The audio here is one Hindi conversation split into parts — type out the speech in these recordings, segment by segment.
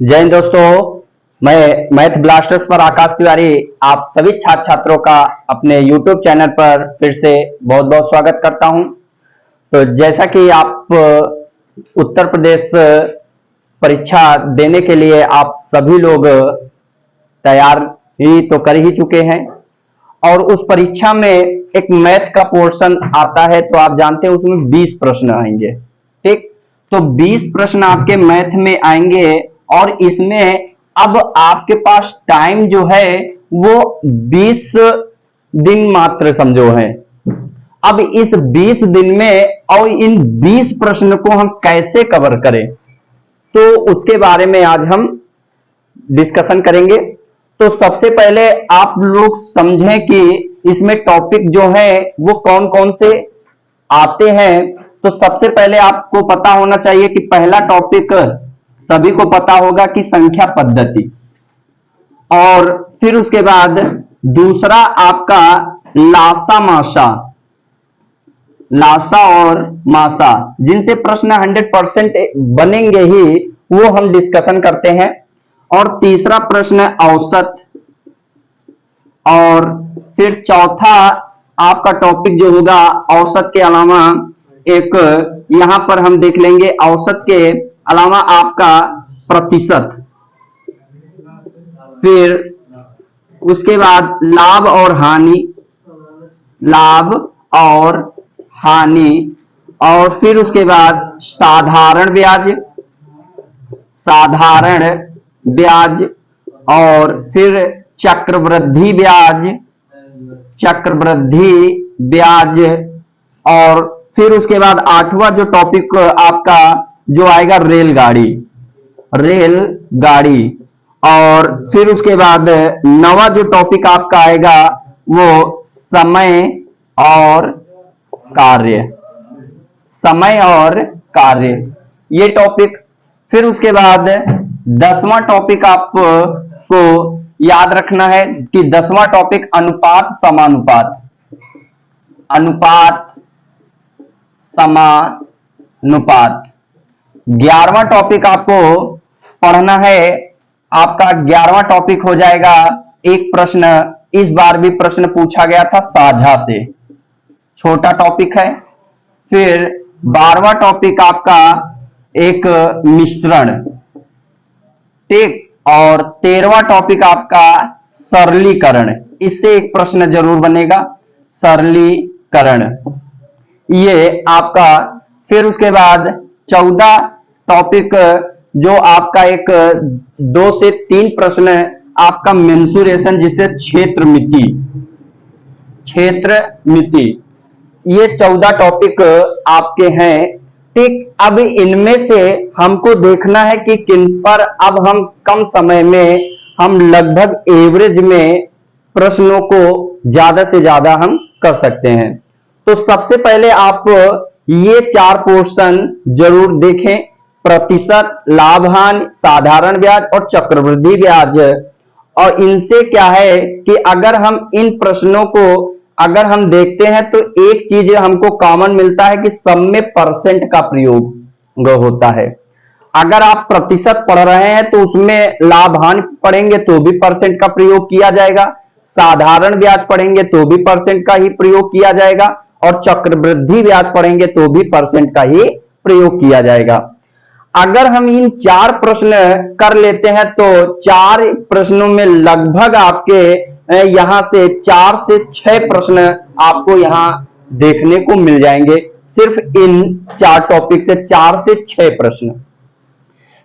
जय हिंद दोस्तों। मैं मैथ ब्लास्टर्स पर आकाश तिवारी आप सभी छात्र छात्रों का अपने YouTube चैनल पर फिर से बहुत बहुत स्वागत करता हूं। तो जैसा कि आप उत्तर प्रदेश परीक्षा देने के लिए आप सभी लोग तैयार ही तो कर ही चुके हैं और उस परीक्षा में एक मैथ का पोर्शन आता है, तो आप जानते हैं उसमें 20 प्रश्न आएंगे। ठीक, तो 20 प्रश्न आपके मैथ में आएंगे और इसमें अब आपके पास टाइम जो है वो 20 दिन मात्र समझो है। अब इस 20 दिन में और इन 20 प्रश्न को हम कैसे कवर करें, तो उसके बारे में आज हम डिस्कशन करेंगे। तो सबसे पहले आप लोग समझें कि इसमें टॉपिक जो है वो कौन कौन से आते हैं। तो सबसे पहले आपको पता होना चाहिए कि पहला टॉपिक सभी को पता होगा कि संख्या पद्धति, और फिर उसके बाद दूसरा आपका लासा मासा, लासा और मासा, जिनसे प्रश्न 100% बनेंगे ही, वो हम डिस्कशन करते हैं। और तीसरा प्रश्न औसत, और फिर चौथा आपका टॉपिक जो होगा औसत के अलावा एक यहां पर हम देख लेंगे औसत के अलावा आपका प्रतिशत, फिर उसके बाद लाभ और हानि, लाभ और हानि, और फिर उसके बाद साधारण ब्याज, साधारण ब्याज, और फिर चक्रवृद्धि ब्याज, चक्रवृद्धि ब्याज, और फिर उसके बाद आठवां जो टॉपिक आपका जो आएगा रेलगाड़ी, रेलगाड़ी, और फिर उसके बाद नवा जो टॉपिक आपका आएगा वो समय और कार्य, समय और कार्य, ये टॉपिक। फिर उसके बाद 10वां टॉपिक आपको याद रखना है कि 10वां टॉपिक अनुपात समानुपात, अनुपात समानुपात। 11वां टॉपिक आपको पढ़ना है, आपका 11वां टॉपिक हो जाएगा एक प्रश्न, इस बार भी प्रश्न पूछा गया था साझा से, छोटा टॉपिक है। फिर 12वां टॉपिक आपका एक मिश्रण, ठीक, और 13वां टॉपिक आपका सरलीकरण, इससे एक प्रश्न जरूर बनेगा, सरलीकरण, ये आपका। फिर उसके बाद 14 टॉपिक जो आपका एक 2 से 3 प्रश्न आपका मेंसुरेशन, जिसे क्षेत्र मिति, क्षेत्र मिति, ये 14 टॉपिक आपके हैं। ठीक, अब इनमें से हमको देखना है कि किन पर अब हम कम समय में हम लगभग एवरेज में प्रश्नों को ज्यादा से ज्यादा हम कर सकते हैं। तो सबसे पहले आप ये 4 पोर्शन जरूर देखें, प्रतिशत, लाभ हानि, साधारण ब्याज और चक्रवृद्धि ब्याज। और इनसे क्या है कि अगर हम इन प्रश्नों को अगर हम देखते हैं तो एक चीज हमको कॉमन मिलता है कि सब में परसेंट का प्रयोग होता है। अगर आप प्रतिशत पढ़ रहे हैं तो उसमें लाभ हानि पढ़ेंगे तो भी परसेंट का प्रयोग किया जाएगा, साधारण ब्याज पढ़ेंगे तो भी परसेंट का ही प्रयोग किया जाएगा, और चक्रवृद्धि ब्याज पढ़ेंगे तो भी परसेंट का ही प्रयोग किया जाएगा। अगर हम इन 4 प्रश्न कर लेते हैं तो 4 प्रश्नों में लगभग आपके यहां से 4 से 6 प्रश्न आपको यहां देखने को मिल जाएंगे, सिर्फ इन 4 टॉपिक से 4 से 6 प्रश्न।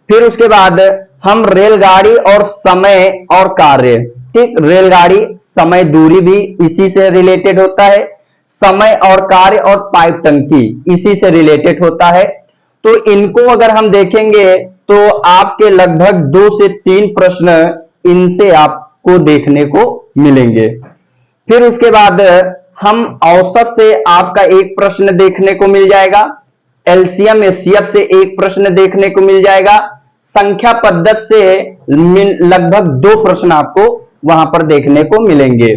फिर उसके बाद हम रेलगाड़ी और समय और कार्य, ठीक, रेलगाड़ी समय दूरी भी इसी से रिलेटेड होता है, समय और कार्य और पाइप टंकी इसी से रिलेटेड होता है। तो इनको अगर हम देखेंगे तो आपके लगभग 2 से 3 प्रश्न इनसे आपको देखने को मिलेंगे। फिर उसके बाद हम औसत से आपका एक प्रश्न देखने को मिल जाएगा, एलसीएम एचसीएफ से एक प्रश्न देखने को मिल जाएगा, संख्या पद्धति से लगभग 2 प्रश्न आपको वहां पर देखने को मिलेंगे,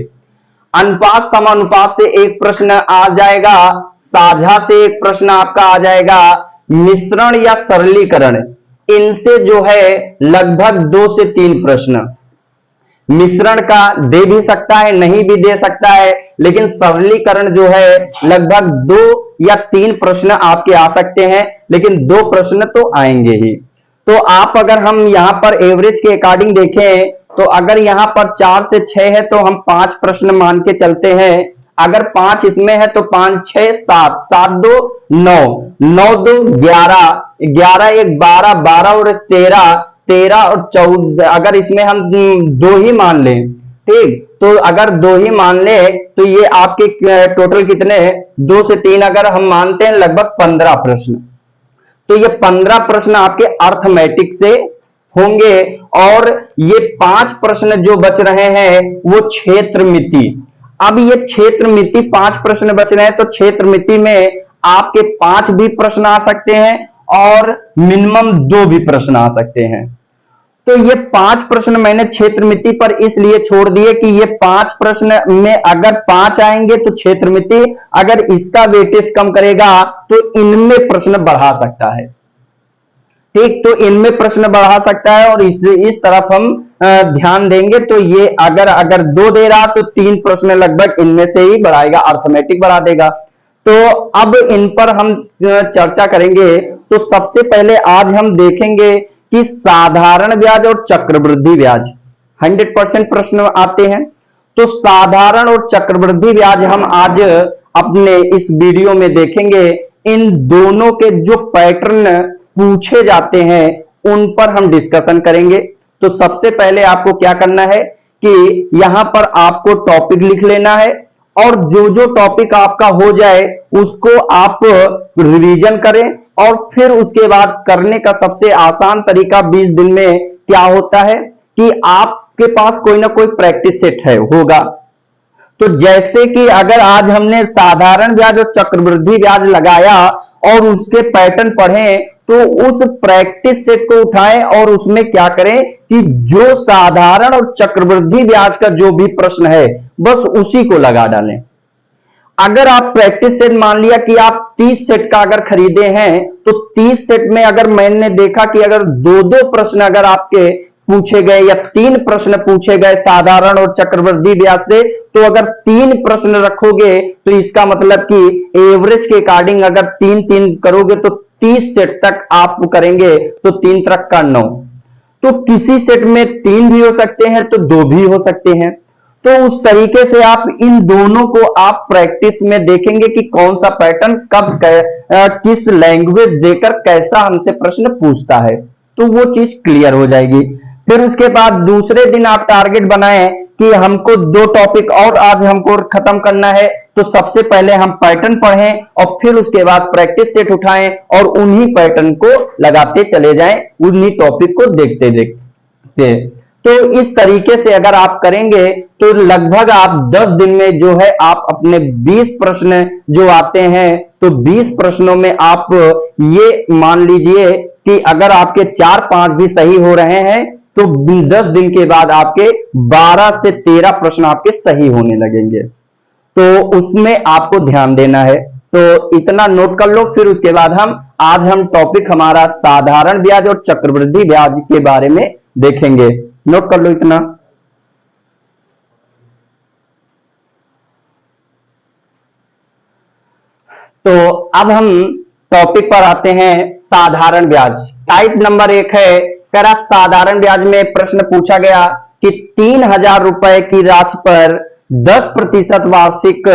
अनुपात समानुपात से एक प्रश्न आ जाएगा, साझा से एक प्रश्न आपका आ जाएगा, मिश्रण या सरलीकरण इनसे जो है लगभग 2 से 3 प्रश्न मिश्रण का दे भी सकता है, नहीं भी दे सकता है, लेकिन सरलीकरण जो है लगभग 2 या 3 प्रश्न आपके आ सकते हैं, लेकिन 2 प्रश्न तो आएंगे ही। तो आप अगर हम यहां पर एवरेज के अकॉर्डिंग देखें तो अगर यहां पर 4 से 6 है तो हम 5 प्रश्न मान के चलते हैं। अगर 5 इसमें है तो 5 6 7, 7 2 9, 9 2 11, 11 1 12, 12 और 13, 13 और 14, अगर इसमें हम 2 ही मान लें, ठीक, तो अगर 2 ही मान ले तो ये आपके टोटल कितने 2 से 3 अगर हम मानते हैं लगभग 15 प्रश्न। तो ये 15 प्रश्न आपके अर्थमेटिक से होंगे और ये 5 प्रश्न जो बच रहे हैं वो क्षेत्र मिति। अब ये क्षेत्र मिति 5 प्रश्न बच रहे हैं तो क्षेत्र मिति में आपके 5 भी प्रश्न आ सकते हैं और मिनिमम 2 भी प्रश्न आ सकते हैं। तो ये 5 प्रश्न मैंने क्षेत्र मिति पर इसलिए छोड़ दिए कि ये 5 प्रश्न में अगर 5 आएंगे तो क्षेत्र मिति अगर इसका वेटेज कम करेगा तो इनमें प्रश्न बढ़ा सकता है, ठीक, तो इनमें प्रश्न बढ़ा सकता है और इस तरफ हम ध्यान देंगे तो ये अगर 2 दे रहा तो 3 प्रश्न लगभग इनमें से ही बढ़ाएगा, अर्थमेटिक बढ़ा देगा। तो अब इन पर हम चर्चा करेंगे। तो सबसे पहले आज हम देखेंगे कि साधारण ब्याज और चक्रवृद्धि ब्याज 100% प्रश्न आते हैं। तो साधारण और चक्रवृद्धि ब्याज हम आज अपने इस वीडियो में देखेंगे। इन दोनों के जो पैटर्न पूछे जाते हैं उन पर हम डिस्कशन करेंगे। तो सबसे पहले आपको क्या करना है कि यहां पर आपको टॉपिक लिख लेना है और जो जो टॉपिक आपका हो जाए उसको आप रिवीजन करें और फिर उसके बाद करने का सबसे आसान तरीका 20 दिन में क्या होता है कि आपके पास कोई ना कोई प्रैक्टिस सेट है होगा। तो जैसे कि अगर आज हमने साधारण ब्याज और चक्रवृद्धि ब्याज लगाया और उसके पैटर्न पढ़े तो उस प्रैक्टिस सेट को उठाएं और उसमें क्या करें कि जो साधारण और चक्रवृद्धि ब्याज का जो भी प्रश्न है बस उसी को लगा डालें। अगर आप प्रैक्टिस सेट मान लिया कि आप 30 सेट का अगर खरीदे हैं तो 30 सेट में अगर मैंने देखा कि अगर 2-2 प्रश्न अगर आपके पूछे गए या 3 प्रश्न पूछे गए साधारण और चक्रवृद्धि ब्याज से, तो अगर 3 प्रश्न रखोगे तो इसका मतलब कि एवरेज के अकॉर्डिंग अगर 3-3 करोगे तो 30 सेट तक आप करेंगे तो 3 तक का 9। तो किसी सेट में 3 भी हो सकते हैं तो 2 भी हो सकते हैं। तो उस तरीके से आप इन दोनों को आप प्रैक्टिस में देखेंगे कि कौन सा पैटर्न कब किस लैंग्वेज देकर कैसा हमसे प्रश्न पूछता है, तो वो चीज क्लियर हो जाएगी। फिर उसके बाद दूसरे दिन आप टारगेट बनाएं कि हमको 2 टॉपिक और आज हमको खत्म करना है। तो सबसे पहले हम पैटर्न पढ़ें और फिर उसके बाद प्रैक्टिस सेट उठाएं और उन्हीं पैटर्न को लगाते चले जाएं, उन्हीं टॉपिक को देखते देखते। तो इस तरीके से अगर आप करेंगे तो लगभग आप 10 दिन में जो है आप अपने 20 प्रश्न जो आते हैं तो 20 प्रश्नों में आप ये मान लीजिए कि अगर आपके 4-5 भी सही हो रहे हैं तो 10 दिन के बाद आपके 12 से 13 प्रश्न आपके सही होने लगेंगे। तो उसमें आपको ध्यान देना है। तो इतना नोट कर लो। फिर उसके बाद आज हम टॉपिक हमारा साधारण ब्याज और चक्रवृद्धि ब्याज के बारे में देखेंगे। नोट कर लो इतना। तो अब हम टॉपिक पर आते हैं साधारण ब्याज। टाइप नंबर 1 है, करा साधारण ब्याज में प्रश्न पूछा गया कि 3000 रुपए की राशि पर 10% वार्षिक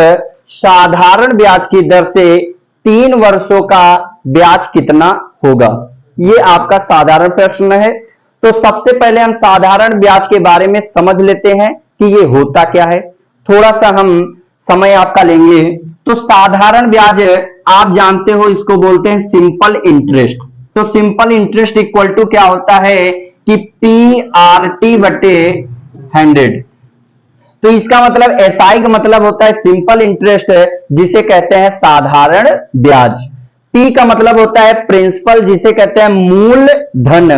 साधारण ब्याज की दर से 3 वर्षों का ब्याज कितना होगा। ये आपका साधारण प्रश्न है। तो सबसे पहले हम साधारण ब्याज के बारे में समझ लेते हैं कि ये होता क्या है। थोड़ा सा हम समय आपका लेंगे। तो साधारण ब्याज आप जानते हो इसको बोलते हैं सिंपल इंटरेस्ट। तो सिंपल इंटरेस्ट इक्वल टू क्या होता है कि PRT/100। तो इसका मतलब एसआई का मतलब होता है सिंपल इंटरेस्ट जिसे कहते हैं साधारण ब्याज। पी का मतलब होता है प्रिंसिपल जिसे कहते हैं मूल धन।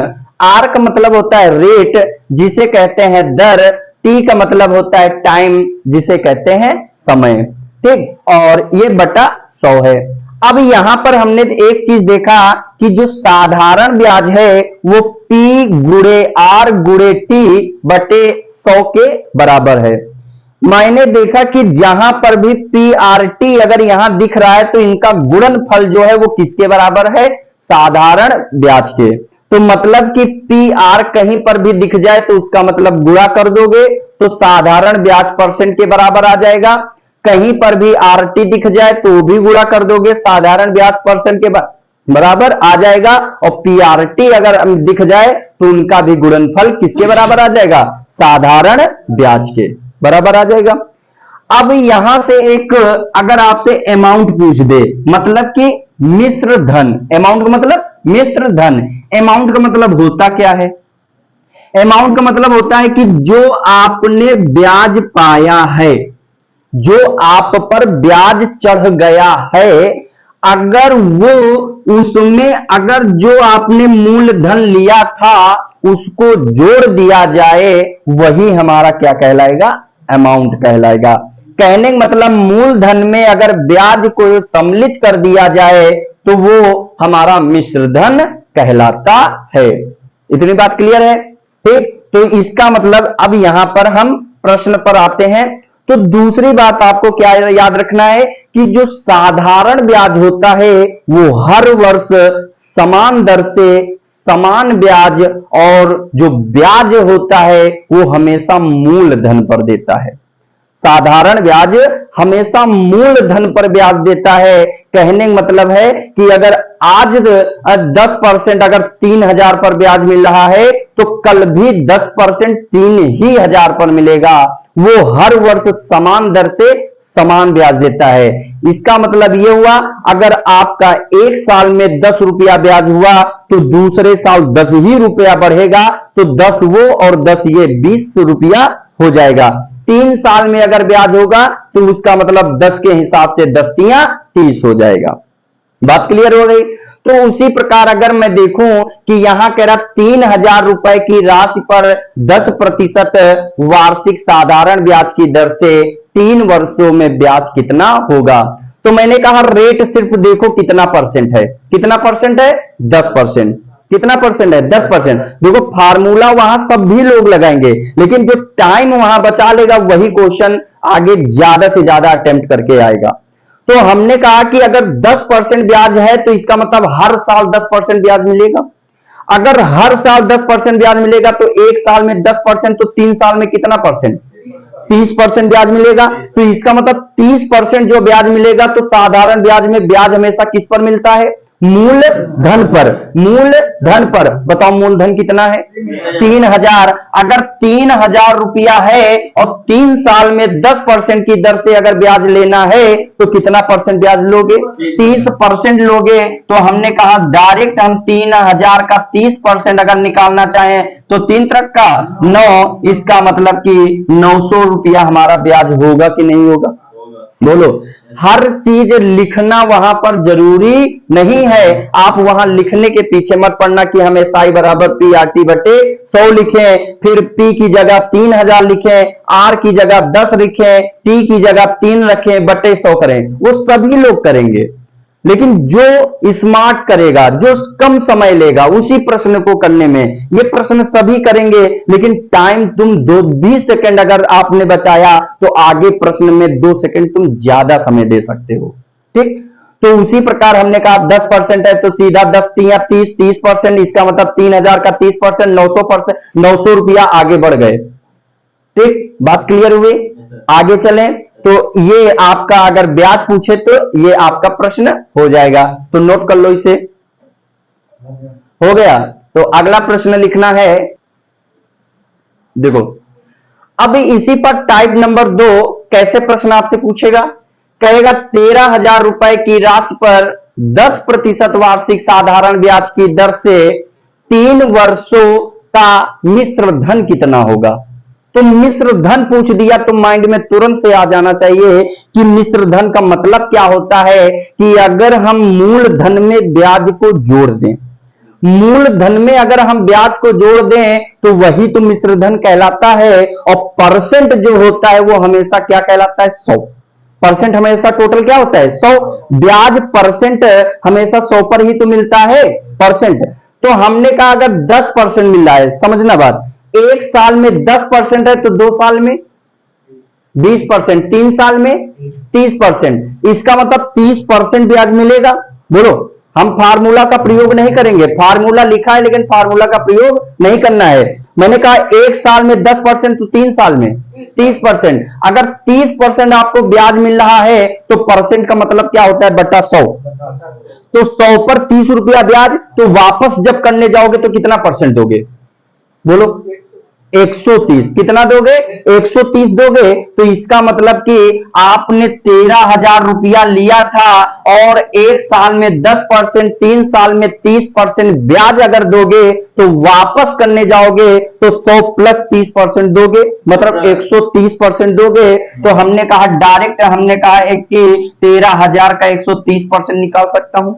आर का मतलब होता है रेट जिसे कहते हैं दर। टी का मतलब होता है टाइम जिसे कहते हैं समय। ठीक, और ये बटा 100 है। अब यहां पर हमने एक चीज देखा कि जो साधारण ब्याज है वो P गुणे R गुणे T बटे 100 के बराबर है। मैंने देखा कि जहां पर भी PRT अगर यहां दिख रहा है तो इनका गुणनफल जो है वो किसके बराबर है? साधारण ब्याज के। तो मतलब कि PR कहीं पर भी दिख जाए तो उसका मतलब गुणा कर दोगे तो साधारण ब्याज परसेंट के बराबर आ जाएगा। कहीं पर भी RT दिख जाए तो भी गुणा कर दोगे, साधारण ब्याज परसेंट के बराबर आ जाएगा। और PRT अगर दिख जाए तो उनका भी गुणनफल किसके बराबर आ जाएगा? साधारण ब्याज के बराबर आ जाएगा। अब यहां से एक अगर आपसे अमाउंट पूछ दे, मतलब कि मिश्र धन, अमाउंट का मतलब मिश्र धन, अमाउंट का मतलब होता क्या है? अमाउंट का मतलब होता है कि जो आपने ब्याज पाया है, जो आप पर ब्याज चढ़ गया है, अगर वो उसमें अगर जो आपने मूलधन लिया था उसको जोड़ दिया जाए, वही हमारा क्या कहलाएगा? अमाउंट कहलाएगा। कहने का मतलब मूलधन में अगर ब्याज को सम्मिलित कर दिया जाए तो वो हमारा मिश्र धन कहलाता है। इतनी बात क्लियर है? ठीक, तो इसका मतलब अब यहां पर हम प्रश्न पर आते हैं। तो दूसरी बात आपको क्या याद रखना है कि जो साधारण ब्याज होता है वो हर वर्ष समान दर से समान ब्याज, और जो ब्याज होता है वो हमेशा मूलधन पर देता है। साधारण ब्याज हमेशा मूलधन पर ब्याज देता है। कहने का मतलब है कि अगर आज 10% अगर 3,000 पर ब्याज मिल रहा है तो कल भी 10% 3,000 पर मिलेगा। वो हर वर्ष समान दर से समान ब्याज देता है। इसका मतलब यह हुआ अगर आपका एक साल में 10 रुपया ब्याज हुआ तो दूसरे साल 10 ही रुपया बढ़ेगा, तो 10 वो और 10 ये 20 रुपया हो जाएगा। 3 साल में अगर ब्याज होगा तो उसका मतलब 10 के हिसाब से 10 तियां 30 हो जाएगा। बात क्लियर हो गई? तो उसी प्रकार अगर मैं देखूं कि यहां कह रहा 3,000 रुपए की राशि पर 10% वार्षिक साधारण ब्याज की दर से 3 वर्षों में ब्याज कितना होगा, तो मैंने कहा रेट सिर्फ देखो कितना परसेंट है। कितना परसेंट है? 10%। कितना परसेंट है? 10%। देखो फार्मूला वहां सभी लोग लगाएंगे, लेकिन जो टाइम वहां बचा लेगा वही क्वेश्चन आगे ज्यादा से ज्यादा अटेम्प्ट करके आएगा। तो हमने कहा कि अगर 10% ब्याज है तो इसका मतलब हर साल 10% ब्याज मिलेगा। अगर हर साल 10% ब्याज मिलेगा तो एक साल में 10%, तो 3 साल में कितना परसेंट? 30% ब्याज मिलेगा। तो इसका मतलब 30% जो ब्याज मिलेगा, तो साधारण ब्याज में ब्याज हमेशा किस पर मिलता है? मूलधन पर। मूलधन पर बताओ मूलधन कितना है? 3,000। अगर 3,000 रुपया है और 3 साल में 10% की दर से अगर ब्याज लेना है तो कितना परसेंट ब्याज लोगे? 30% लोगे। तो हमने कहा डायरेक्ट हम 3,000 का 30% अगर निकालना चाहें तो 3 तरफ का 9, इसका मतलब कि 900 रुपया हमारा ब्याज होगा कि नहीं होगा? बोलो। हर चीज लिखना वहां पर जरूरी नहीं है। आप वहां लिखने के पीछे मत पड़ना कि हमें साई बराबर PRT बटे 100 लिखें, फिर P की जगह 3,000 लिखें, R की जगह 10 लिखें, T की जगह 3 रखें, बटे 100 करें। वो सभी लोग करेंगे, लेकिन जो स्मार्ट करेगा, जो कम समय लेगा उसी प्रश्न को करने में, ये प्रश्न सभी करेंगे, लेकिन टाइम तुम 20 सेकंड अगर आपने बचाया तो आगे प्रश्न में 2 सेकंड तुम ज्यादा समय दे सकते हो। ठीक, तो उसी प्रकार हमने कहा 10% है तो सीधा 10 तिया 30, 30%, इसका मतलब 3,000 का 30%, 900%, 900 रुपया आगे बढ़ गए। ठीक, बात क्लियर हुई? आगे चलें। तो ये आपका अगर ब्याज पूछे तो ये आपका प्रश्न हो जाएगा, तो नोट कर लो इसे। हो गया। तो अगला प्रश्न लिखना है, देखो अब इसी पर टाइप नंबर 2 कैसे प्रश्न आपसे पूछेगा? कहेगा 13,000 रुपए की राशि पर 10% वार्षिक साधारण ब्याज की दर से 3 वर्षों का मिश्र धन कितना होगा। तो मिश्र धन पूछ दिया तो माइंड में तुरंत से आ जाना चाहिए कि मिश्र धन का मतलब क्या होता है कि अगर हम मूलधन में ब्याज को जोड़ दें, मूलधन में अगर हम ब्याज को जोड़ दें तो वही तो मिश्र धन कहलाता है। और परसेंट जो होता है वो हमेशा क्या कहलाता है? 100। परसेंट हमेशा टोटल क्या होता है 100, ब्याज परसेंट हमेशा 100 पर ही तो मिलता है परसेंट। तो हमने कहा अगर 10% मिल रहा है, समझना बात, एक साल में 10% है तो 2 साल में 20%, 3 साल में 30%, इसका मतलब 30% ब्याज मिलेगा। बोलो, हम फार्मूला का प्रयोग नहीं करेंगे, फार्मूला लिखा है लेकिन फार्मूला का प्रयोग नहीं करना है। मैंने कहा एक साल में 10% तो 3 साल में 30%, अगर 30% आपको ब्याज मिल रहा है तो परसेंट का मतलब क्या होता है बटा 100, तो 100 पर 30 रुपया ब्याज, तो वापस जब करने जाओगे तो कितना परसेंट दोगे? बोलो 130, कितना दोगे? 130 दोगे। तो इसका मतलब कि आपने 13,000 रुपया लिया था और एक साल में 10%, 3 साल में 30% ब्याज अगर दोगे तो वापस करने जाओगे तो 100 प्लस 30% दोगे, मतलब 130% दोगे। तो हमने कहा डायरेक्ट, हमने कहा कि 13,000 का 130% निकाल सकता हूं।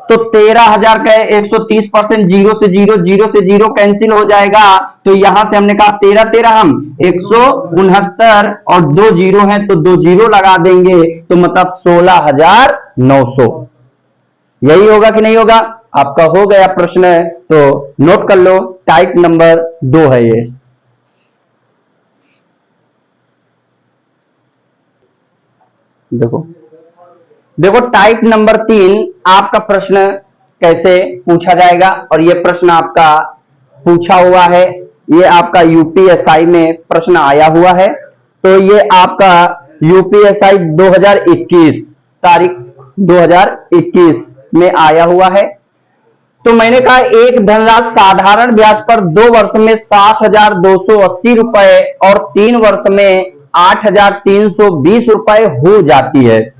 तो 13,000 का 130%, जीरो से जीरो, जीरो से जीरो कैंसिल हो जाएगा। तो यहां से हमने कहा 13 13 हम 169 और 2 जीरो हैं तो 2 जीरो लगा देंगे, तो मतलब 16,900। यही होगा कि नहीं होगा? आपका हो गया प्रश्न, तो नोट कर लो, टाइप नंबर 2 है ये। देखो देखो टाइप नंबर 3 आपका प्रश्न कैसे पूछा जाएगा, और ये प्रश्न आपका पूछा हुआ है, ये आपका यूपीएसआई में प्रश्न आया हुआ है। तो ये आपका यूपीएसआई 2021 तारीख 2021 में आया हुआ है। तो मैंने कहा एक धनराशि साधारण ब्याज पर 2 वर्ष में 7,280 रुपए और 3 वर्ष में 8,320 रुपए हो जाती है।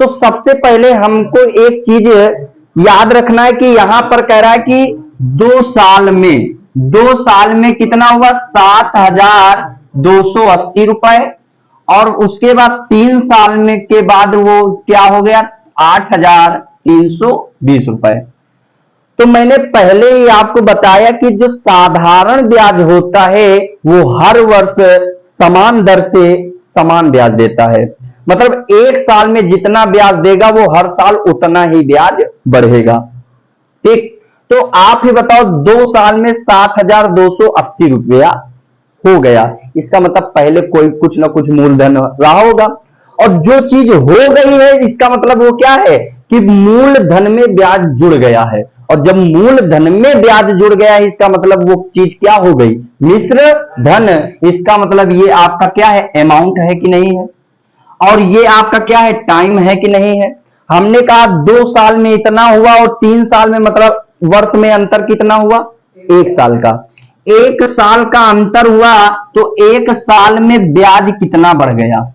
तो सबसे पहले हमको एक चीज याद रखना है कि यहां पर कह रहा है कि 2 साल में कितना हुआ? 7,280 रुपए, और उसके बाद 3 साल में के बाद वो क्या हो गया? 8,320 रुपए। तो मैंने पहले ही आपको बताया कि जो साधारण ब्याज होता है वो हर वर्ष समान दर से समान ब्याज देता है, मतलब एक साल में जितना ब्याज देगा वो हर साल उतना ही ब्याज बढ़ेगा। ठीक, तो आप ही बताओ 2 साल में 7,280 रुपया हो गया, इसका मतलब पहले कोई कुछ ना कुछ मूलधन रहा होगा, और जो चीज हो गई है इसका मतलब वो क्या है कि मूलधन में ब्याज जुड़ गया है, और जब मूलधन में ब्याज जुड़ गया है इसका मतलब वो चीज क्या हो गई? मिश्र धन। इसका मतलब ये आपका क्या है? अमाउंट है कि नहीं है, और ये आपका क्या है? टाइम है कि नहीं है। हमने कहा 2 साल में इतना हुआ और 3 साल में मतलब वर्ष में अंतर कितना हुआ? 1 साल का। 1 साल का अंतर हुआ तो 1 साल में ब्याज कितना बढ़ गया?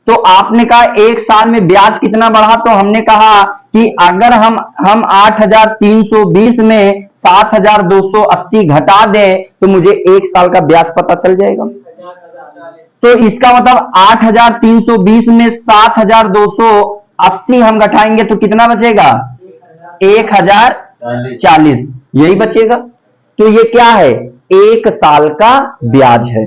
तो आपने कहा 1 साल में ब्याज कितना बढ़ा, तो हमने कहा कि अगर हम 8,320 में 7,280 घटा दें तो मुझे 1 साल का ब्याज पता चल जाएगा। तो इसका मतलब 8,320 में 7,280 हम घटाएंगे तो कितना बचेगा? 1,040, यही बचेगा। तो ये क्या है? 1 साल का ब्याज है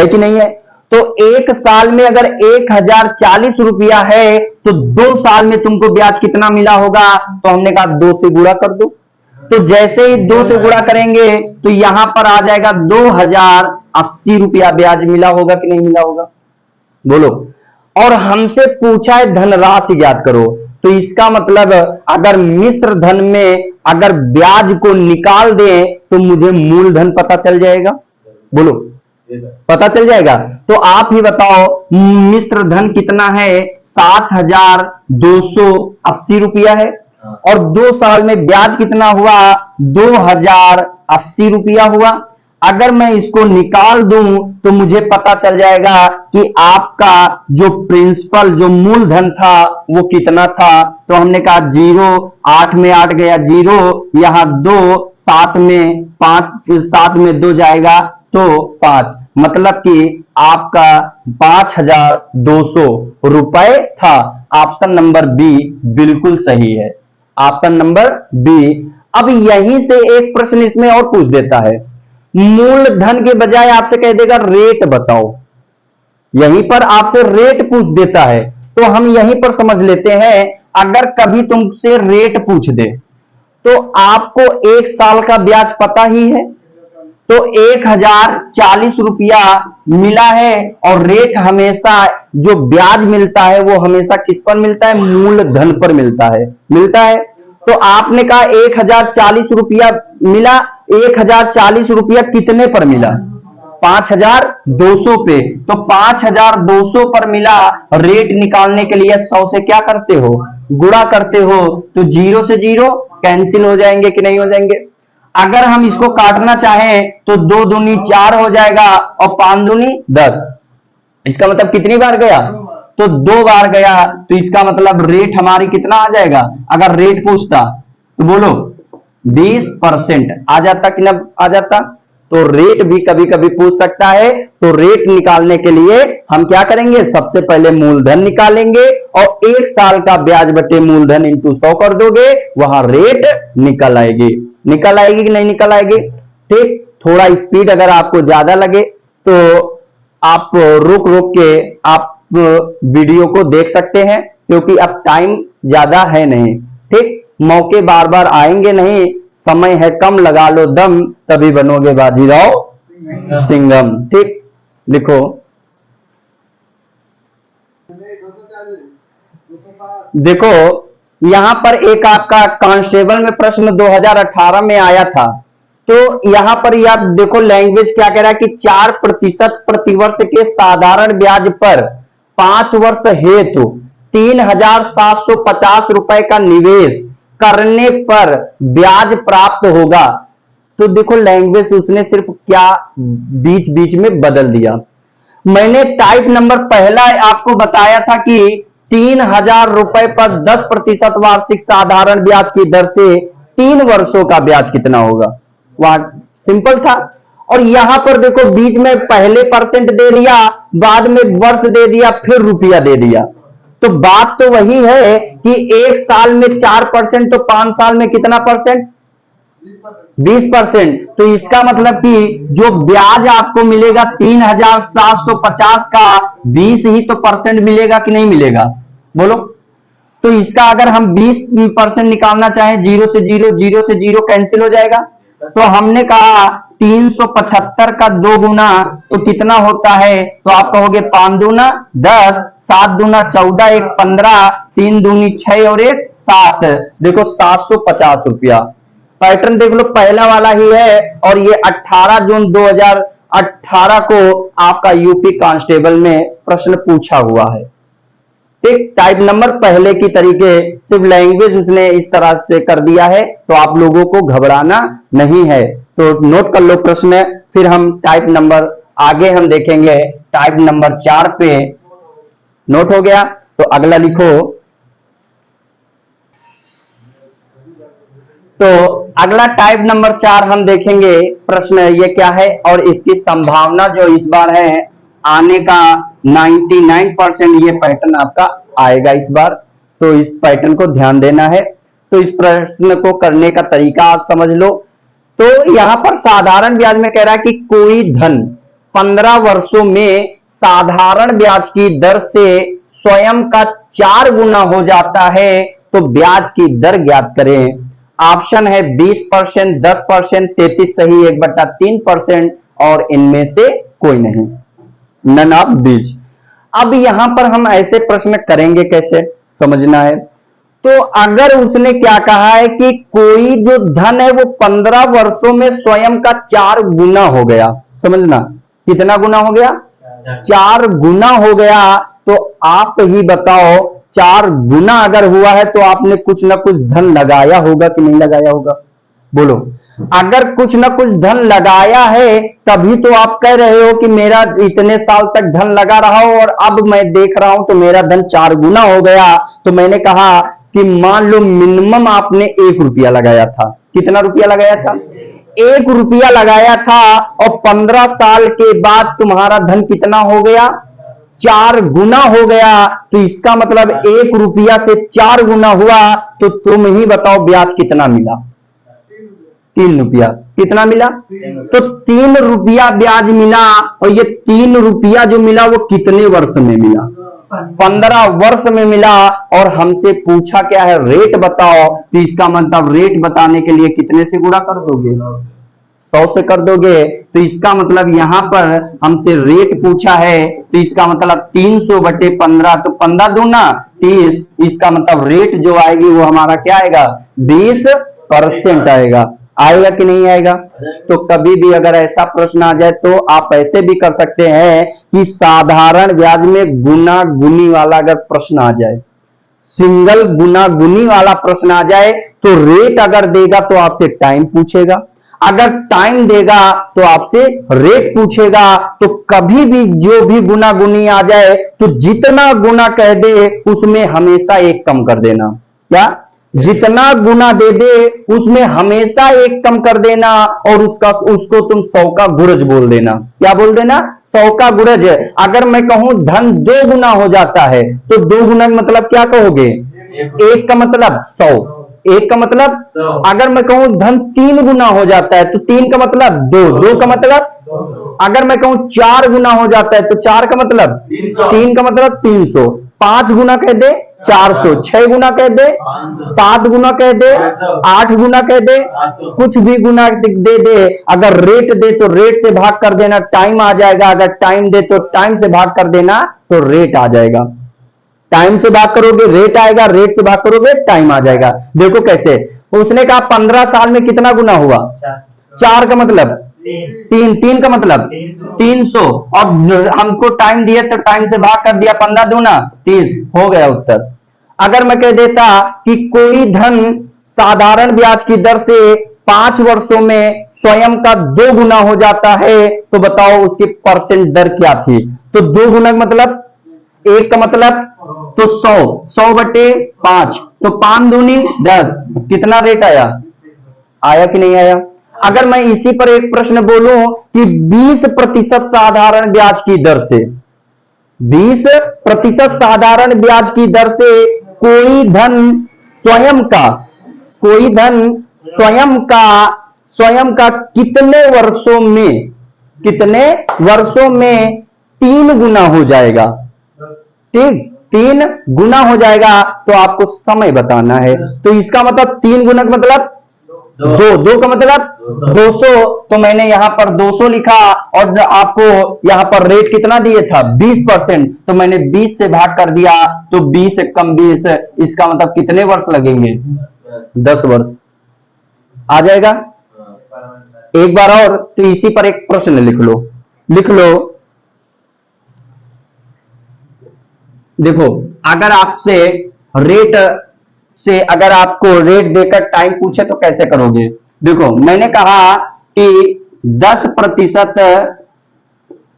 कि नहीं है? तो 1 साल में अगर 1,040 रुपया है तो 2 साल में तुमको ब्याज कितना मिला होगा? तो हमने कहा 2 से गुणा कर दो। तो जैसे ही 2 से गुणा करेंगे तो यहां पर आ जाएगा 2,080 रुपया ब्याज मिला होगा कि नहीं मिला होगा? बोलो। और हमसे पूछा है धनराशि ज्ञात करो, तो इसका मतलब अगर मिश्र धन में अगर ब्याज को निकाल दें तो मुझे मूलधन पता चल जाएगा। बोलो, पता चल जाएगा। तो आप ही बताओ मिश्र धन कितना है? 7,280 रुपया है, और 2 साल में ब्याज कितना हुआ? 2,080 रुपया हुआ। अगर मैं इसको निकाल दूं तो मुझे पता चल जाएगा कि आपका जो प्रिंसिपल जो मूलधन था वो कितना था। तो हमने कहा 0, 8 में 8 गया 0, यहां 2, 7 में 5, 7 में 2 जाएगा तो 5, मतलब कि आपका 5,200 रुपए था। ऑप्शन नंबर बी बिल्कुल सही है, ऑप्शन नंबर बी। अब यहीं से एक प्रश्न इसमें और पूछ देता है, मूलधन के बजाय आपसे कह देगा रेट बताओ, यहीं पर आपसे रेट पूछ देता है। तो हम यहीं पर समझ लेते हैं। अगर कभी तुमसे रेट पूछ दे तो आपको 1 साल का ब्याज पता ही है, तो 1040 रुपया मिला है। और रेट हमेशा, जो ब्याज मिलता है वो हमेशा किस पर मिलता है? मूलधन पर मिलता है। तो आपने कहा 1040 रुपया मिला, 1040 रुपया कितने पर मिला? 5200 पे। तो 5200 पर मिला। रेट निकालने के लिए 100 से क्या करते हो? गुणा करते हो। तो 0 से 0 कैंसिल हो जाएंगे कि नहीं हो जाएंगे? अगर हम इसको काटना चाहें तो 2 दूनी 4 हो जाएगा और 5 दूनी 10। इसका मतलब कितनी बार गया? तो 2 बार गया। तो इसका मतलब रेट हमारी कितना आ जाएगा? अगर रेट पूछता तो बोलो 20% आ जाता कि ना आ जाता? तो रेट भी कभी कभी पूछ सकता है। तो रेट निकालने के लिए हम क्या करेंगे? सबसे पहले मूलधन निकालेंगे और 1 साल का ब्याज बटे मूलधन इंटू 100 कर दोगे, वहां रेट निकल आएगी कि नहीं निकल आएगी? ठीक, थोड़ा स्पीड अगर आपको ज्यादा लगे तो आप रुक रुक के आप वीडियो को देख सकते हैं, क्योंकि अब टाइम ज्यादा है नहीं। ठीक, मौके बार बार आएंगे नहीं, समय है कम, लगा लो दम, तभी बनोगे बाजीराव सिंघम। ठीक, लिखो। देखो यहां पर एक आपका कांस्टेबल में प्रश्न 2018 में आया था। तो यहां पर आप देखो लैंग्वेज क्या कह रहा है कि 4% प्रतिवर्ष के साधारण ब्याज पर 5 वर्ष हेतु 3750 रुपए का निवेश करने पर ब्याज प्राप्त होगा। तो देखो लैंग्वेज उसने सिर्फ क्या बीच बीच में बदल दिया। मैंने टाइप नंबर पहला आपको बताया था कि 3000 रुपए पर 10% वार्षिक साधारण ब्याज की दर से 3 वर्षों का ब्याज कितना होगा, वहां सिंपल था। और यहां पर देखो बीच में पहले परसेंट दे दिया, बाद में वर्ष दे दिया, फिर रुपया दे दिया। तो बात तो वही है कि 1 साल में 4%, तो 5 साल में कितना परसेंट? 20%। तो इसका मतलब कि जो ब्याज आपको मिलेगा 3750 का 20 ही तो परसेंट मिलेगा कि नहीं मिलेगा? बोलो। तो इसका अगर हम 20% निकालना चाहें, 0 से 0 कैंसिल हो जाएगा। तो हमने कहा 375 का 2 गुना तो कितना होता है? तो आप कहोगे 5 दूना 10, 7 दूना 14, 1 15, 3 दूनी 6 और 1 7। देखो 750 रुपया। पैटर्न देख लो, पहला वाला ही है। और ये 18 जून 2018 को आपका यूपी कांस्टेबल में प्रश्न पूछा हुआ है। ठीक, टाइप नंबर पहले की तरीके, सिर्फ लैंग्वेज उसने इस तरह से कर दिया है। तो आप लोगों को घबराना नहीं है। तो नोट कर लो प्रश्न, फिर हम टाइप नंबर आगे हम देखेंगे। टाइप नंबर 4 पे नोट हो गया, तो अगला लिखो। तो अगला टाइप नंबर 4 हम देखेंगे। प्रश्न ये क्या है और इसकी संभावना जो इस बार है आने का 99% ये पैटर्न आपका आएगा इस बार। तो इस पैटर्न को ध्यान देना है। तो इस प्रश्न को करने का तरीका आप समझ लो। तो यहां पर साधारण ब्याज में कह रहा है कि कोई धन 15 वर्षों में साधारण ब्याज की दर से स्वयं का 4 गुना हो जाता है, तो ब्याज की दर ज्ञात करें। ऑप्शन है 20%, 10%, 33 सही, 1/3% और इनमें से कोई नहीं, नन ऑफ दीज। अब यहां पर हम ऐसे प्रश्न करेंगे कैसे, समझना है। तो अगर उसने क्या कहा है कि कोई जो धन है वो 15 वर्षों में स्वयं का 4 गुना हो गया, समझना कितना गुना हो गया? 4 गुना हो गया। तो आप ही बताओ 4 गुना अगर हुआ है तो आपने कुछ ना कुछ धन लगाया होगा कि नहीं लगाया होगा? बोलो। अगर कुछ ना कुछ धन लगाया है तभी तो आप कह रहे हो कि मेरा इतने साल तक धन लगा रहा हो और अब मैं देख रहा हूं तो मेरा धन 4 गुना हो गया। तो मैंने कहा कि मान लो मिनिमम आपने 1 रुपया लगाया था। कितना रुपया लगाया था? 1 रुपया लगाया था और 15 साल के बाद तुम्हारा धन कितना हो गया? 4 गुना हो गया। तो इसका मतलब 1 रुपया से 4 गुना हुआ। तो तुम ही बताओ ब्याज कितना मिला? 3 रुपया। कितना मिला? तो 3 रुपया ब्याज मिला। और ये 3 रुपया जो मिला वो कितने वर्ष में मिला? 15 वर्ष में मिला और हमसे पूछा क्या है, रेट बताओ। तो इसका मतलब रेट बताने के लिए कितने से गुणा कर दोगे? 100 से कर दोगे। तो इसका मतलब यहां पर हमसे रेट पूछा है, तो इसका मतलब 300/15, तो 15 दूना 30। इसका मतलब रेट जो आएगी वो हमारा क्या आएगा? 20% आएगा। आएगा कि नहीं आएगा? तो कभी भी अगर ऐसा प्रश्न आ जाए तो आप ऐसे भी कर सकते हैं कि साधारण ब्याज में गुना गुनी वाला अगर प्रश्न आ जाए, सिंगल गुना गुनी वाला प्रश्न आ जाए, तो रेट अगर देगा तो आपसे टाइम पूछेगा, अगर टाइम देगा तो आपसे रेट पूछेगा। तो कभी भी जो भी गुना गुनी आ जाए तो जितना गुना कह दे उसमें हमेशा एक कम कर देना। क्या? जितना गुना दे दे उसमें हमेशा एक कम कर देना, और उसको तुम 100 का गुरज बोल देना। क्या बोल देना? 100 का गुरज। अगर मैं कहूं धन 2 गुना हो जाता है, तो 2 गुना का मतलब क्या कहोगे? 1 का मतलब 100। 1 का मतलब, अगर मैं कहूं धन 3 गुना हो जाता है, तो 3 का मतलब 2। 2 का मतलब, अगर मैं कहूं 4 गुना हो जाता है, तो 4 का मतलब 3 का मतलब 300। 5 गुना कह दे 400, 6 गुना कह दे 7 गुना कह दे 8 गुना कह दे, कुछ भी गुना दे दे। अगर रेट दे तो रेट से भाग कर देना, टाइम आ जाएगा। अगर टाइम दे तो टाइम से भाग कर देना, तो रेट आ जाएगा। टाइम से भाग करोगे रेट आएगा, रेट से भाग करोगे टाइम आ जाएगा। देखो कैसे, उसने कहा 15 साल में कितना गुना हुआ? 4 का मतलब 3, 3 का मतलब 300, और हमको टाइम दिया तो टाइम से भाग कर दिया, 15 दूना 30, हो गया उत्तर। अगर मैं कह देता कि कोई धन साधारण ब्याज की दर से 5 वर्षों में स्वयं का 2 गुना हो जाता है, तो बताओ उसकी परसेंट दर क्या थी? तो 2 गुना मतलब 1 का मतलब, तो 100/5, तो 5 दूनी 10। कितना रेट आया? आया कि नहीं आया? अगर मैं इसी पर एक प्रश्न बोलूं कि 20% साधारण ब्याज की दर से, 20% साधारण ब्याज की दर से कोई धन स्वयं का, कोई धन स्वयं का कितने वर्षों में 3 गुना हो जाएगा? ठीक, 3 गुना हो जाएगा। तो आपको समय बताना है। तो इसका मतलब 3 गुना का मतलब 2 का मतलब 200। तो मैंने यहां पर 200 लिखा, और आपको यहां पर रेट कितना दिए था? 20%। तो मैंने 20 से भाग कर दिया, तो 20 कम 20, इसका मतलब कितने वर्ष लगेंगे? 10 वर्ष। आ जाएगा? एक बार और, तो इसी पर एक प्रश्न लिख लो। देखो, अगर आपसे रेट से, अगर आपको रेट देकर टाइम पूछे तो कैसे करोगे? देखो, मैंने कहा कि 10%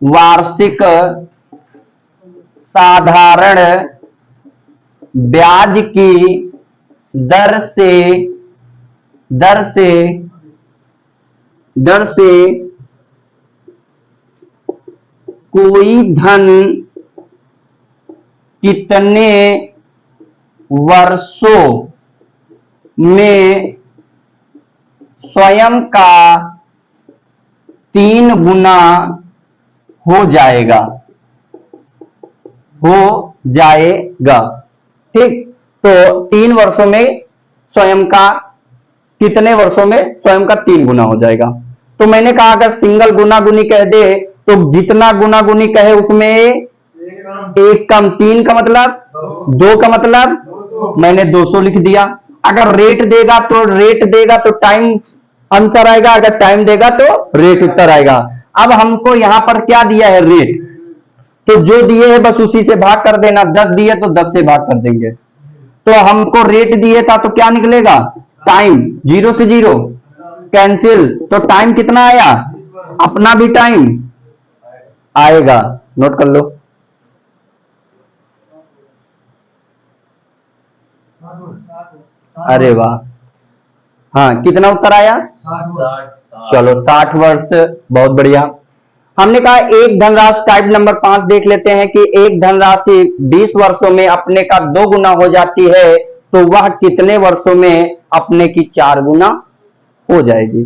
वार्षिक साधारण ब्याज की दर से कोई धन कितने वर्षों में स्वयं का 3 गुना हो जाएगा? ठीक, तो 3 वर्षों में स्वयं का, कितने वर्षों में स्वयं का 3 गुना हो जाएगा? तो मैंने कहा अगर सिंगल गुना गुनी कह दे, तो जितना गुना गुनी कहे उसमें एक कम। 3 का मतलब, 2 का मतलब मैंने 200 लिख दिया। अगर रेट देगा तो टाइम आंसर आएगा, अगर टाइम देगा तो रेट उत्तर आएगा। अब हमको यहां पर क्या दिया है? रेट। तो जो दिए है बस उसी से भाग कर देना। 10 दिए तो 10 से भाग कर देंगे। तो हमको रेट दिए था तो क्या निकलेगा? टाइम। 0 से 0 कैंसिल, तो टाइम कितना आया? अपना भी टाइम आएगा। नोट कर लो। अरे वाह, हाँ, कितना उत्तर आया? 60। चलो, 60 वर्ष, बहुत बढ़िया। हमने कहा एक धनराशि, टाइप नंबर 5 देख लेते हैं कि एक धनराशि 20 वर्षों में अपने का 2 गुना हो जाती है, तो वह कितने वर्षों में अपने की 4 गुना हो जाएगी?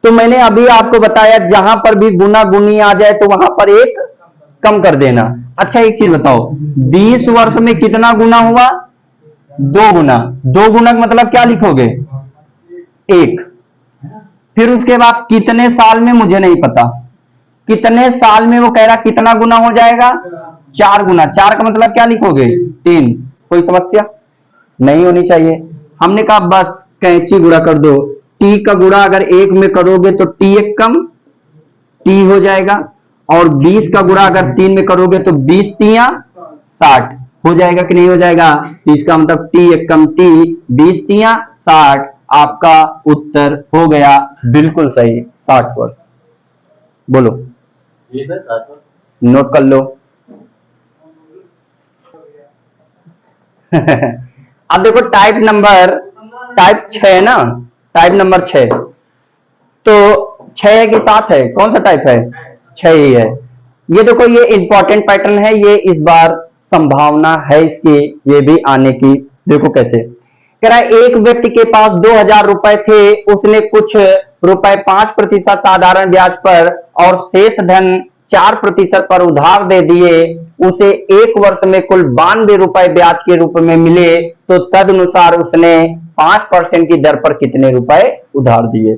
तो मैंने अभी आपको बताया, जहां पर भी गुना गुनी आ जाए तो वहां पर एक कम कर देना। अच्छा एक चीज बताओ, 20 वर्ष में कितना गुना हुआ? 2 गुना। 2 गुना का मतलब क्या लिखोगे? 1। फिर उसके बाद कितने साल में मुझे नहीं पता, कितने साल में वो कह रहा कितना गुना हो जाएगा? 4 गुना। 4 का मतलब क्या लिखोगे? 3। कोई समस्या नहीं होनी चाहिए। हमने कहा बस कैंची गुणा कर दो। टी का गुणा अगर 1 में करोगे तो टी 1 कम टी हो जाएगा, और 20 का गुणा अगर 3 में करोगे तो 20 तिया 60 हो जाएगा कि नहीं हो जाएगा? तो इसका मतलब टी 1 कम टी 20 तिया 60। आपका उत्तर हो गया बिल्कुल सही, 60 वर्ष। बोलो, नोट कर लो। अब देखो टाइप 6 ना, टाइप नंबर 6, तो 6 है कि 7 है? कौन सा टाइप है? 6 ही है। ये देखो, ये इंपॉर्टेंट पैटर्न है, ये इस बार संभावना है इसकी ये भी आने की। देखो कैसे कह रहा है, एक व्यक्ति के पास 2000 रुपए थे, उसने कुछ रुपए 5% साधारण ब्याज पर और शेष धन 4% पर उधार दे दिए। उसे 1 वर्ष में कुल 92 रुपए ब्याज के रूप में मिले, तो तदनुसार उसने 5% की दर पर कितने रुपए उधार दिए?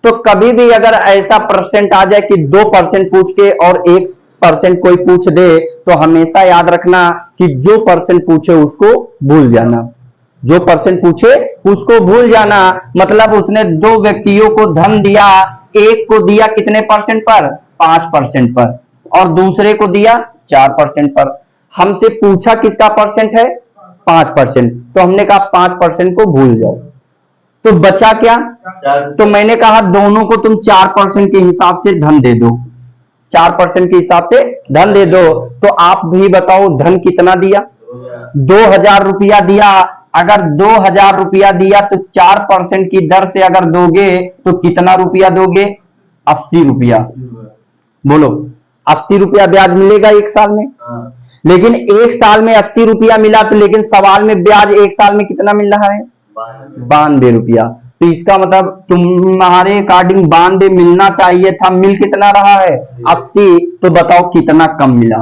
तो कभी भी अगर ऐसा परसेंट आ जाए कि 2% पूछ के और 1% कोई पूछ दे, तो हमेशा याद रखना कि जो परसेंट पूछे उसको भूल जाना। जो परसेंट पूछे उसको भूल जाना। मतलब उसने 2 व्यक्तियों को धन दिया, एक को दिया कितने परसेंट पर? 5% पर, और दूसरे को दिया 4% पर। हमसे पूछा किसका परसेंट है? 5%। तो हमने कहा 5% को भूल जाओ। तो बचा क्या? तो मैंने कहा दोनों को तुम 4% के हिसाब से धन दे दो, 4% के हिसाब से धन दे दो। तो आप भी बताओ धन कितना दिया? 2000 रुपया दिया। अगर 2000 रुपया दिया तो 4% की दर से अगर दोगे तो कितना रुपया दोगे? 80 रुपया। बोलो, 80 रुपया ब्याज मिलेगा 1 साल में। लेकिन 1 साल में 80 रुपया मिला, तो लेकिन सवाल में ब्याज 1 साल में कितना मिल रहा है? 92 रुपया। तो इसका मतलब तुम्हारे अकॉर्डिंग 92 मिलना चाहिए था, मिल कितना रहा है? 80। तो बताओ कितना कम मिला?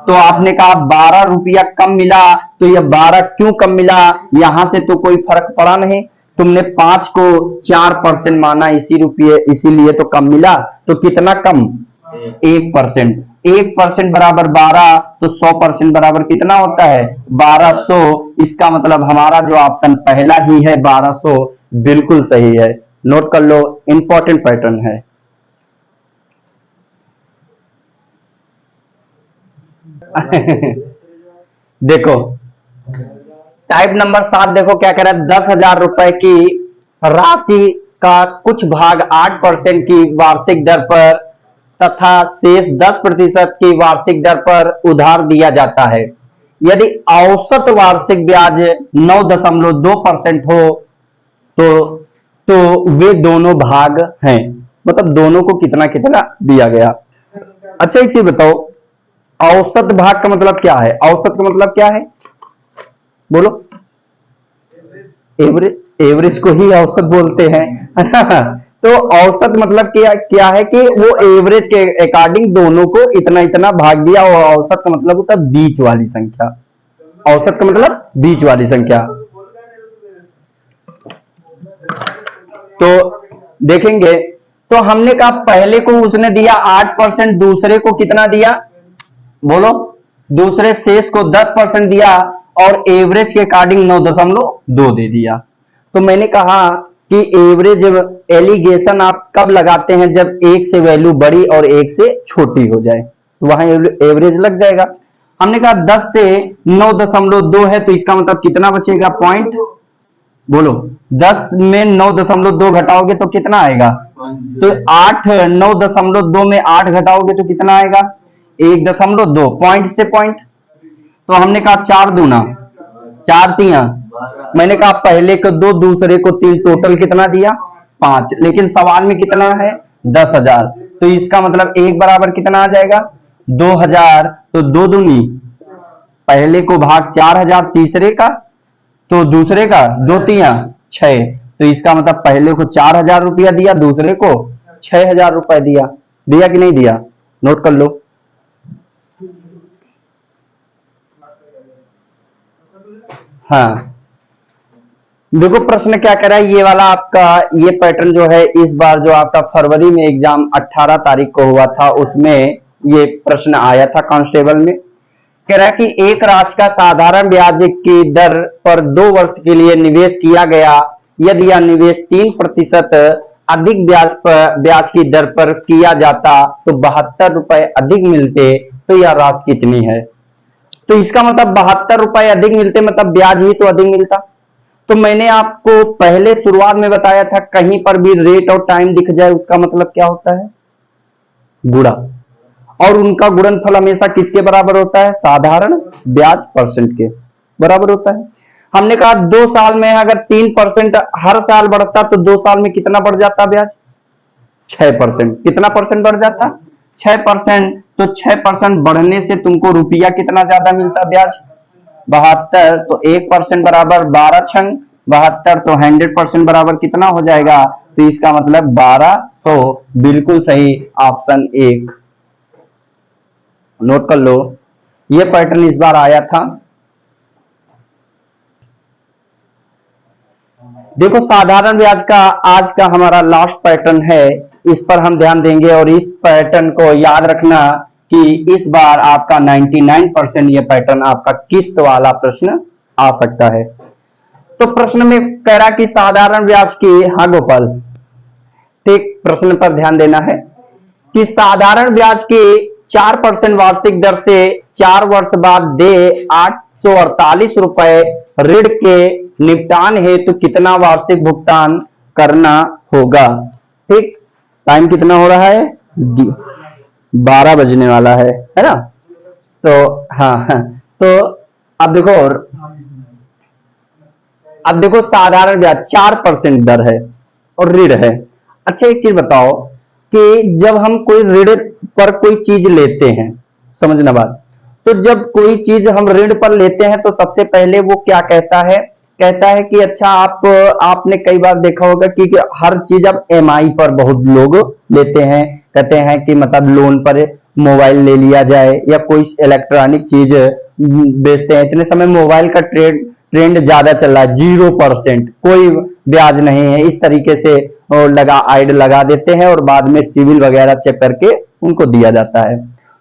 तो आपने कहा 12 रुपया कम मिला। तो ये 12 क्यों कम मिला? यहां से तो कोई फर्क पड़ा नहीं, तुमने 5 को 4% माना, इसीलिए तो कम मिला। तो कितना कम? 1%। 1% बराबर 12, तो 100% बराबर कितना होता है? 1200। इसका मतलब हमारा जो ऑप्शन पहला ही है 1200 बिल्कुल सही है। नोट कर लो, इंपॉर्टेंट पैटर्न है। देखो टाइप नंबर 7, देखो क्या कह रहा है? 10,000 रुपए की राशि का कुछ भाग 8% की वार्षिक दर पर तथा शेष 10% की वार्षिक दर पर उधार दिया जाता है। यदि औसत वार्षिक ब्याज 9.2% हो तो वे दोनों भाग हैं। मतलब दोनों को कितना कितना दिया गया। अच्छा एक चीज बताओ, औसत भाग का मतलब क्या है? औसत का मतलब क्या है? बोलो। एवरेज को ही औसत बोलते हैं। तो औसत मतलब क्या है कि वो एवरेज के अकॉर्डिंग दोनों को इतना इतना भाग दिया, और औसत का मतलब होता है बीच वाली संख्या। औसत का मतलब बीच वाली संख्या। तो देखेंगे, तो हमने कहा पहले को उसने दिया 8%, दूसरे को कितना दिया? बोलो। दूसरे शेष को 10% दिया, और एवरेज के अकॉर्डिंग 9.2 दे दिया। तो मैंने कहा कि एवरेज एलिगेशन आप कब लगाते हैं? जब 1 से वैल्यू बड़ी और 1 से छोटी हो जाए, तो वहां एवरेज लग जाएगा। हमने कहा 10 से 9.2 है, तो इसका मतलब कितना बचेगा? पॉइंट। बोलो, 10 में 9.2 घटाओगे तो कितना आएगा? तो 8, 9.2 में 8 घटाओगे तो कितना आएगा? 1.2। पॉइंट से पॉइंट। तो हमने कहा 4 दूना 4 तिया। मैंने कहा पहले को 2, दूसरे को 3, टोटल कितना दिया? 5। लेकिन सवाल में कितना है? 10,000। तो इसका मतलब 1 बराबर कितना आ जाएगा? 2,000। तो 2 दूनी, पहले को भाग 4,000, तीसरे का, तो दूसरे का 2 तिया 6। तो इसका मतलब पहले को 4,000 रुपया दिया, दूसरे को 6,000 रुपया दिया। दिया कि नहीं दिया? नोट कर लो। हाँ, देखो प्रश्न क्या कह रहा है, ये वाला आपका ये पैटर्न जो है इस बार जो आपका फरवरी में एग्जाम 18 तारीख को हुआ था उसमें ये प्रश्न आया था कांस्टेबल में। कह रहा है कि एक राशि का साधारण ब्याज की दर पर 2 वर्ष के लिए निवेश किया गया, यदि यह निवेश 3% अधिक ब्याज की दर पर किया जाता तो 72 रुपए अधिक मिलते, तो यह राशि कितनी है। तो इसका मतलब 72 रुपए अधिक मिलते मतलब ब्याज ही तो अधिक मिलता। तो मैंने आपको पहले शुरुआत में बताया था कहीं पर भी रेट और टाइम दिख जाए उसका मतलब क्या होता है, गुणा, और उनका गुणनफल हमेशा किसके बराबर होता है, साधारण ब्याज परसेंट के बराबर होता है। हमने कहा 2 साल में अगर 3% हर साल बढ़ता तो 2 साल में कितना बढ़ जाता ब्याज, 6%। कितना परसेंट बढ़ जाता, 6%। तो 6% बढ़ने से तुमको रुपया कितना ज्यादा मिलता ब्याज, 72। तो 1% बराबर 12 छंग 72, तो 100% बराबर कितना हो जाएगा, तो इसका मतलब 1200। बिल्कुल सही, ऑप्शन 1 नोट कर लो। ये पैटर्न इस बार आया था। देखो साधारण ब्याज का आज का हमारा लास्ट पैटर्न है, इस पर हम ध्यान देंगे और इस पैटर्न को याद रखना कि इस बार आपका 99% ये पैटर्न आपका किस्त वाला प्रश्न आ सकता है। तो प्रश्न में कह रहा कि साधारण ब्याज की, हाँ गोपाल, ठीक, प्रश्न पर ध्यान देना है कि साधारण ब्याज की 4% वार्षिक दर से 4 वर्ष बाद दे 848 रुपए ऋण के निपटान हेतु कितना वार्षिक भुगतान करना होगा। ठीक, टाइम कितना हो रहा है, 12 बजने वाला है ना। तो हाँ, हाँ, तो अब देखो साधारण ब्याज 4% दर है और ऋण है। अच्छा एक चीज बताओ कि जब हम कोई ऋण पर कोई चीज लेते हैं, समझना बात, तो जब कोई चीज हम ऋण पर लेते हैं तो सबसे पहले वो क्या कहता है, कहता है कि अच्छा आपने कई बार देखा होगा कि हर चीज अब एमआई पर बहुत लोग लेते हैं, कहते हैं कि मतलब लोन पर मोबाइल ले लिया जाए या कोई इलेक्ट्रॉनिक चीज बेचते हैं। इतने समय मोबाइल का ट्रेंड ज्यादा चल रहा है, 0% कोई ब्याज नहीं है, इस तरीके से ऐड लगा देते हैं और बाद में सिविल वगैरह चेक करके उनको दिया जाता है।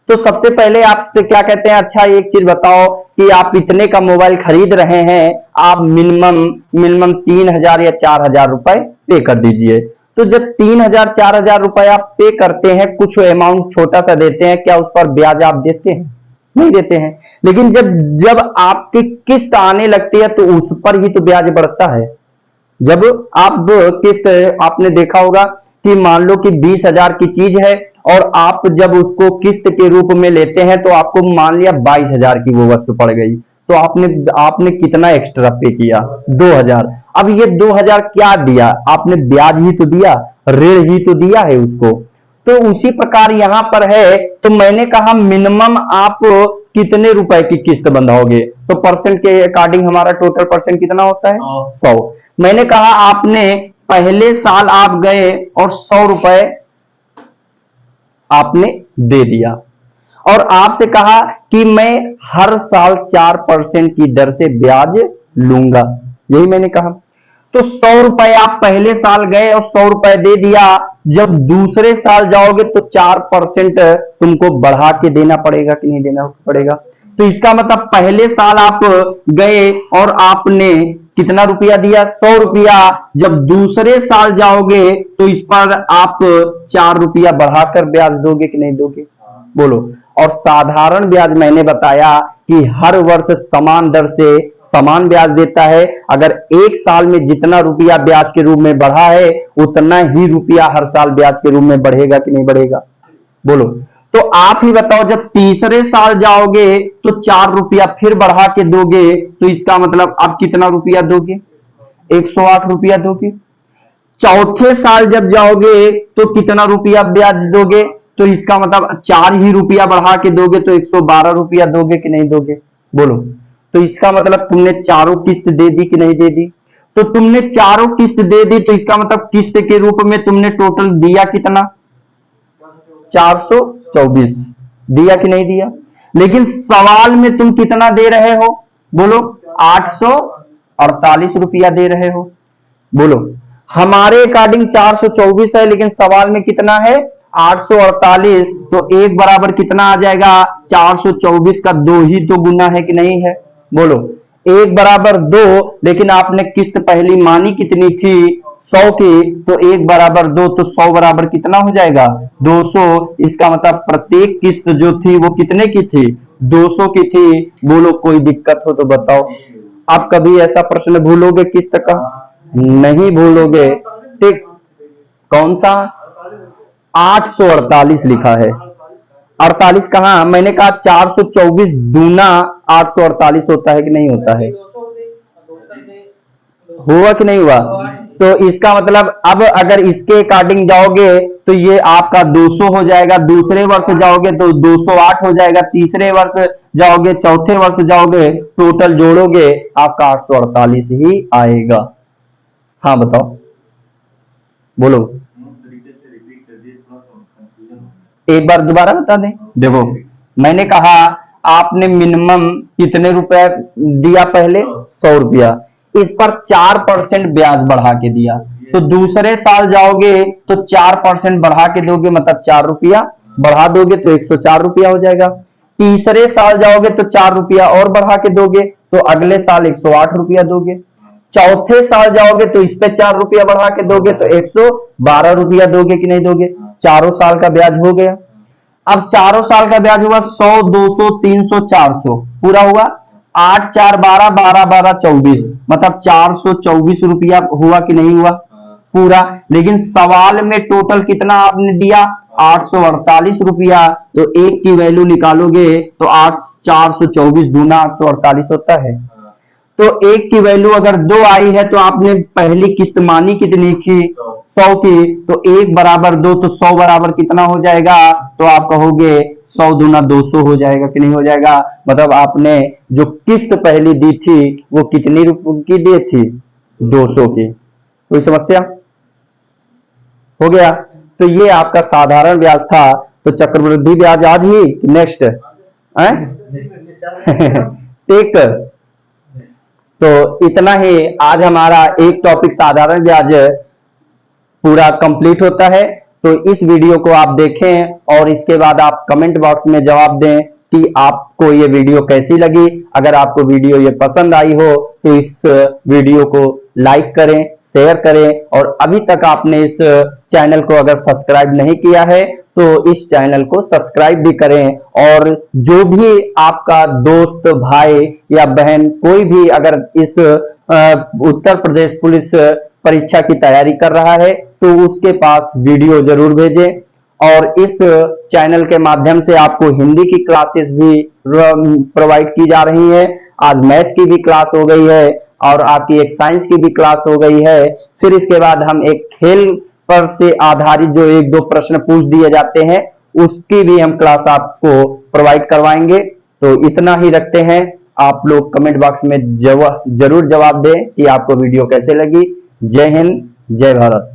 तो सबसे पहले आपसे क्या कहते हैं, अच्छा एक चीज बताओ कि आप इतने का मोबाइल खरीद रहे हैं, आप मिनिमम 3,000 या 4,000 रुपए पे कर दीजिए। तो जब 3,000 4,000 रुपए आप पे करते हैं, कुछ अमाउंट छोटा सा देते हैं, क्या उस पर ब्याज आप देते हैं, नहीं देते हैं। लेकिन जब जब आपकी किस्त आने लगती है तो उस पर ही तो ब्याज बढ़ता है। जब आप किस्त, आपने देखा होगा कि मान लो कि 20,000 की चीज है और आप जब उसको किस्त के रूप में लेते हैं तो आपको मान लिया 22,000 की वो वस्तु पड़ गई, तो आपने कितना एक्स्ट्रा पे किया, 2,000। अब ये 2,000 क्या दिया आपने, ब्याज ही तो दिया, ऋण ही तो दिया है उसको। तो उसी प्रकार यहां पर है। तो मैंने कहा मिनिमम आप कितने रुपए की किस्त बंधाओगे, तो परसेंट के अकॉर्डिंग हमारा टोटल परसेंट कितना होता है, 100। मैंने कहा आपने पहले साल आप गए और 100 रुपए आपने दे दिया और आपसे कहा कि मैं हर साल 4% की दर से ब्याज लूंगा, यही मैंने कहा। तो 100 रुपए आप पहले साल गए और 100 रुपए दे दिया, जब दूसरे साल जाओगे तो 4% तुमको बढ़ा के देना पड़ेगा कि नहीं देना पड़ेगा। तो इसका मतलब पहले साल आप गए और आपने कितना रुपया दिया, 100 रुपया, जब दूसरे साल जाओगे तो इस पर आप 4 रुपया बढ़ाकर ब्याज दोगे कि नहीं दोगे, बोलो। और साधारण ब्याज मैंने बताया कि हर वर्ष समान दर से समान ब्याज देता है। अगर एक साल में जितना रुपया ब्याज के रूप में बढ़ा है उतना ही रुपया हर साल ब्याज के रूप में बढ़ेगा कि नहीं बढ़ेगा, बोलो। तो आप ही बताओ, जब तीसरे साल जाओगे तो 4 रुपया फिर बढ़ा के दोगे, तो इसका मतलब आप कितना रुपया दोगे, 108 रुपया दोगे। चौथे साल जब जाओगे तो कितना रुपया ब्याज दोगे, तो इसका मतलब 4 ही रुपया बढ़ा के दोगे, तो 112 रुपया दोगे कि नहीं दोगे, बोलो। तो इसका मतलब तुमने चारों किस्त दे दी कि नहीं दे दी। तो तुमने चारों किस्त दे दी, तो इसका मतलब किस्त के रूप में तुमने टोटल दिया कितना, 424 दिया कि नहीं दिया। लेकिन सवाल में तुम कितना दे रहे हो, बोलो, 848 रुपया दे रहे हो। बोलो, हमारे अकॉर्डिंग 424 है, लेकिन सवाल में कितना है 848, तो एक बराबर कितना आ जाएगा 424 का 2 ही तो गुना है कि नहीं है। बोलो, एक बराबर 2, लेकिन आपने किस्त पहली मानी कितनी थी 100 की, तो एक बराबर 2, तो 100 बराबर कितना हो जाएगा 200। इसका मतलब प्रत्येक किस्त जो थी वो कितने की थी 200 की थी। बोलो, कोई दिक्कत हो तो बताओ। आप कभी ऐसा प्रश्न भूलोगे किस्त का? नहीं भूलोगे। ठीक, कौन सा 848 लिखा है, 48 कहां, मैंने कहा 424 दूना 848 होता है कि नहीं होता है, हुआ कि नहीं हुआ। तो इसका मतलब अब अगर इसके अकॉर्डिंग जाओगे तो ये आपका 200 हो जाएगा, दूसरे वर्ष जाओगे तो 208 हो जाएगा, तीसरे वर्ष जाओगे, चौथे वर्ष जाओगे, टोटल जोड़ोगे आपका 848 ही आएगा। हाँ बताओ, बोलो, एक बार दोबारा बता दें। देखो, मैंने कहा आपने मिनिमम कितने रुपए दिया पहले 100 रुपया, इस पर 4% ब्याज बढ़ा के दिया, तो दूसरे साल जाओगे तो 4% बढ़ा के दोगे, मतलब 4 रुपया बढ़ा दोगे तो 104 रुपया हो जाएगा। तीसरे साल जाओगे तो 4 रुपया और बढ़ा के दोगे तो अगले साल 108 रुपया दोगे। चौथे साल जाओगे तो इस पे 4 रुपया बढ़ा के दोगे तो 112 रुपया दोगे कि नहीं दोगे। चारों साल का ब्याज हो गया। अब चारों साल का ब्याज हुआ 100, 200, 300, 400, पूरा हुआ 8 4 12, 12 12 24, मतलब 424 रुपया हुआ कि नहीं हुआ पूरा। लेकिन सवाल में टोटल कितना आपने दिया 848 रुपया, तो एक की वैल्यू निकालोगे तो 8 424 दूना 848 होता है। तो एक की वैल्यू अगर 2 आई है तो आपने पहली किस्त मानी कितनी की 100 की, तो एक बराबर 2, तो 100 बराबर कितना हो जाएगा, तो आप कहोगे 100 दूना 200 हो जाएगा कि नहीं हो जाएगा। मतलब आपने जो किस्त पहली दी थी वो कितनी रुपए की दी थी 200 की। कोई समस्या? हो गया। तो ये आपका साधारण ब्याज था। तो चक्रवृद्धि ब्याज आज ही नेक्स्ट है ठीक। तो इतना ही आज हमारा एक टॉपिक साधारण ब्याज पूरा कंप्लीट होता है। तो इस वीडियो को आप देखें और इसके बाद आप कमेंट बॉक्स में जवाब दें कि आपको ये वीडियो कैसी लगी। अगर आपको वीडियो ये पसंद आई हो तो इस वीडियो को लाइक करें, शेयर करें, और अभी तक आपने इस चैनल को अगर सब्सक्राइब नहीं किया है तो इस चैनल को सब्सक्राइब भी करें। और जो भी आपका दोस्त, भाई या बहन कोई भी अगर इस उत्तर प्रदेश पुलिस परीक्षा की तैयारी कर रहा है तो उसके पास वीडियो जरूर भेजें। और इस चैनल के माध्यम से आपको हिंदी की क्लासेस भी प्रोवाइड की जा रही है। आज मैथ की भी क्लास हो गई है और आपकी एक साइंस की भी क्लास हो गई है। फिर इसके बाद हम एक खेल पर से आधारित जो 1-2 प्रश्न पूछ दिए जाते हैं उसकी भी हम क्लास आपको प्रोवाइड करवाएंगे। तो इतना ही रखते हैं। आप लोग कमेंट बॉक्स में जरूर जवाब दें कि आपको वीडियो कैसे लगी। जय हिंद, जय भारत।